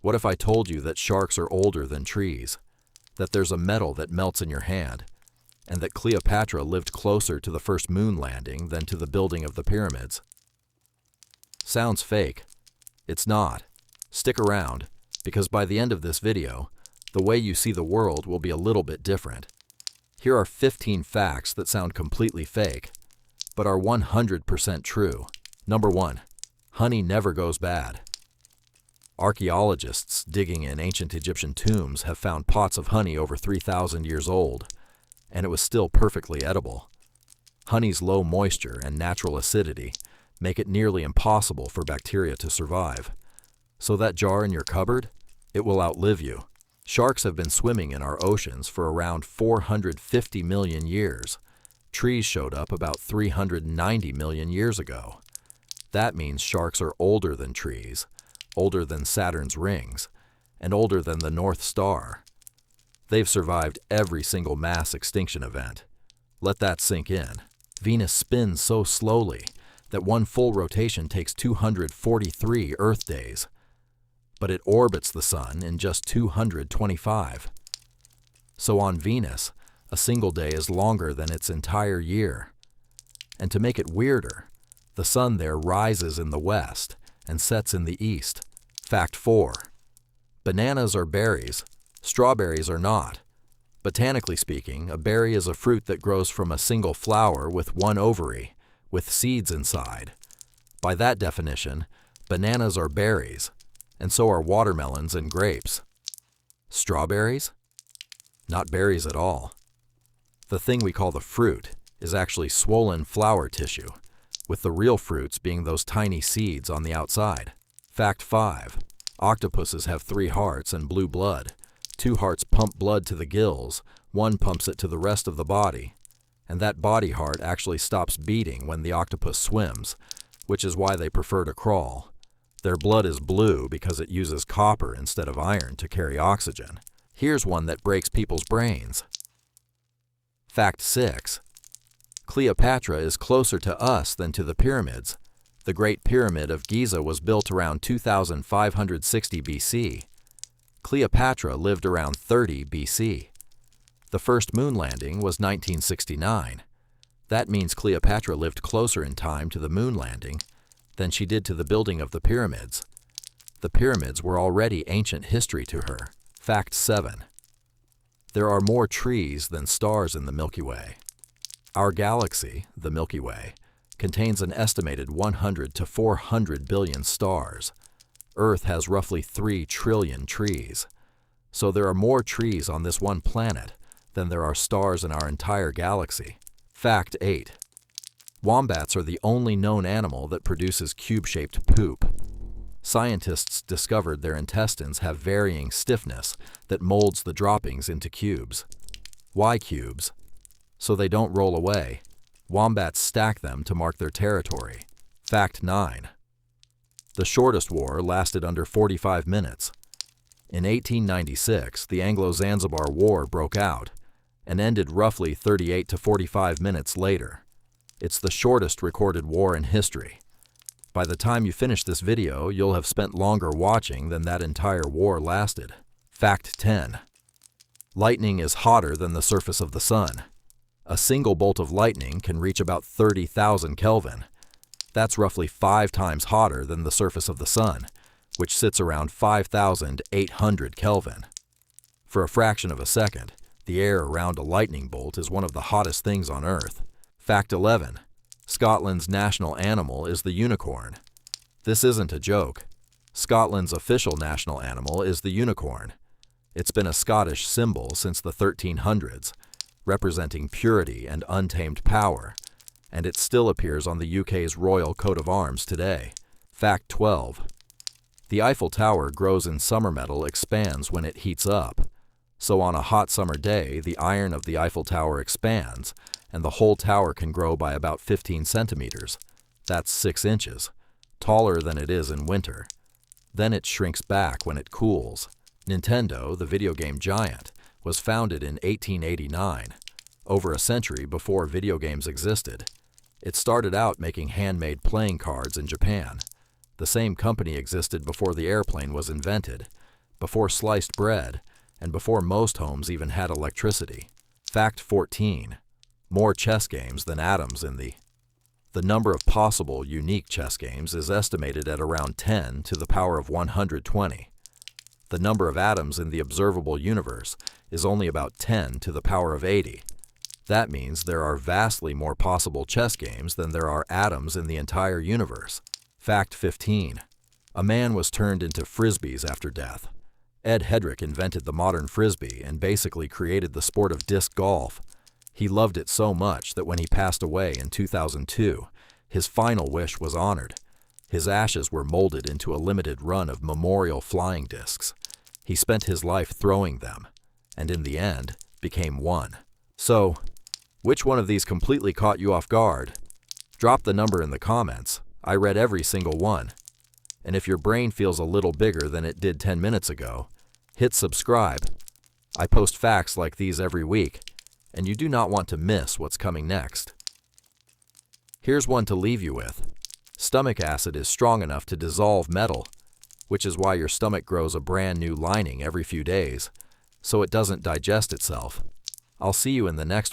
What if I told you that sharks are older than trees, that there's a metal that melts in your hand, and that Cleopatra lived closer to the first moon landing than to the building of the pyramids? Sounds fake. It's not. Stick around, because by the end of this video, the way you see the world will be a little bit different. Here are 15 facts that sound completely fake, but are 100% true. Number 1. Honey never goes bad. Archaeologists digging in ancient Egyptian tombs have found pots of honey over 3,000 years old, and it was still perfectly edible. Honey's low moisture and natural acidity make it nearly impossible for bacteria to survive. So that jar in your cupboard, it will outlive you. Sharks have been swimming in our oceans for around 450 million years. Trees showed up about 390 million years ago. That means sharks are older than trees, older than Saturn's rings, and older than the North Star. They've survived every single mass extinction event. Let that sink in. Venus spins so slowly that one full rotation takes 243 Earth days, but it orbits the Sun in just 225. So on Venus, a single day is longer than its entire year. And to make it weirder, the Sun there rises in the west and sets in the east. Fact 4. Bananas are berries. Strawberries are not. Botanically speaking, a berry is a fruit that grows from a single flower with one ovary, with seeds inside. By that definition, bananas are berries, and so are watermelons and grapes. Strawberries? Not berries at all. The thing we call the fruit is actually swollen flower tissue, with the real fruits being those tiny seeds on the outside. Fact 5. Octopuses have 3 hearts and blue blood. 2 hearts pump blood to the gills, 1 pumps it to the rest of the body, and that body heart actually stops beating when the octopus swims, which is why they prefer to crawl. Their blood is blue because it uses copper instead of iron to carry oxygen. Here's one that breaks people's brains. Fact 6. Cleopatra is closer to us than to the pyramids. The Great Pyramid of Giza was built around 2560 BC. Cleopatra lived around 30 BC. The first moon landing was 1969. That means Cleopatra lived closer in time to the moon landing than she did to the building of the pyramids. The pyramids were already ancient history to her. Fact 7. There are more trees than stars in the Milky Way. Our galaxy, the Milky Way, contains an estimated 100 to 400 billion stars. Earth has roughly 3 trillion trees. So there are more trees on this one planet than there are stars in our entire galaxy. Fact 8. Wombats are the only known animal that produces cube-shaped poop. Scientists discovered their intestines have varying stiffness that molds the droppings into cubes. Why cubes? So they don't roll away. Wombats stack them to mark their territory. Fact 9. The shortest war lasted under 45 minutes. In 1896, the Anglo-Zanzibar War broke out and ended roughly 38 to 45 minutes later. It's the shortest recorded war in history. By the time you finish this video, you'll have spent longer watching than that entire war lasted. Fact 10. Lightning is hotter than the surface of the sun. A single bolt of lightning can reach about 30,000 Kelvin. That's roughly 5 times hotter than the surface of the sun, which sits around 5,800 Kelvin. For a fraction of a second, the air around a lightning bolt is one of the hottest things on Earth. Fact 11. Scotland's national animal is the unicorn. This isn't a joke. Scotland's official national animal is the unicorn. It's been a Scottish symbol since the 1300s, representing purity and untamed power, and it still appears on the UK's royal coat of arms today. Fact 12. The Eiffel Tower grows in summer metal expands when it heats up. So on a hot summer day, the iron of the Eiffel Tower expands, and the whole tower can grow by about 15 centimeters. That's 6 inches, taller than it is in winter. Then it shrinks back when it cools. Nintendo, the video game giant, was founded in 1889, over a century before video games existed. It started out making handmade playing cards in Japan. The same company existed before the airplane was invented, before sliced bread, and before most homes even had electricity. Fact 14. More chess games than atoms in the number of possible unique chess games is estimated at around 10 to the power of 120. The number of atoms in the observable universe is only about 10 to the power of 80. That means there are vastly more possible chess games than there are atoms in the entire universe. Fact 15. A man was turned into frisbees after death. Ed Hedrick invented the modern frisbee and basically created the sport of disc golf. He loved it so much that when he passed away in 2002, his final wish was honored. His ashes were molded into a limited run of memorial flying discs. He spent his life throwing them, and in the end, became one. So, which one of these completely caught you off guard? Drop the number in the comments. I read every single one. And if your brain feels a little bigger than it did 10 minutes ago, hit subscribe. I post facts like these every week, and you do not want to miss what's coming next. Here's one to leave you with. Stomach acid is strong enough to dissolve metal, which is why your stomach grows a brand new lining every few days, so it doesn't digest itself. I'll see you in the next one.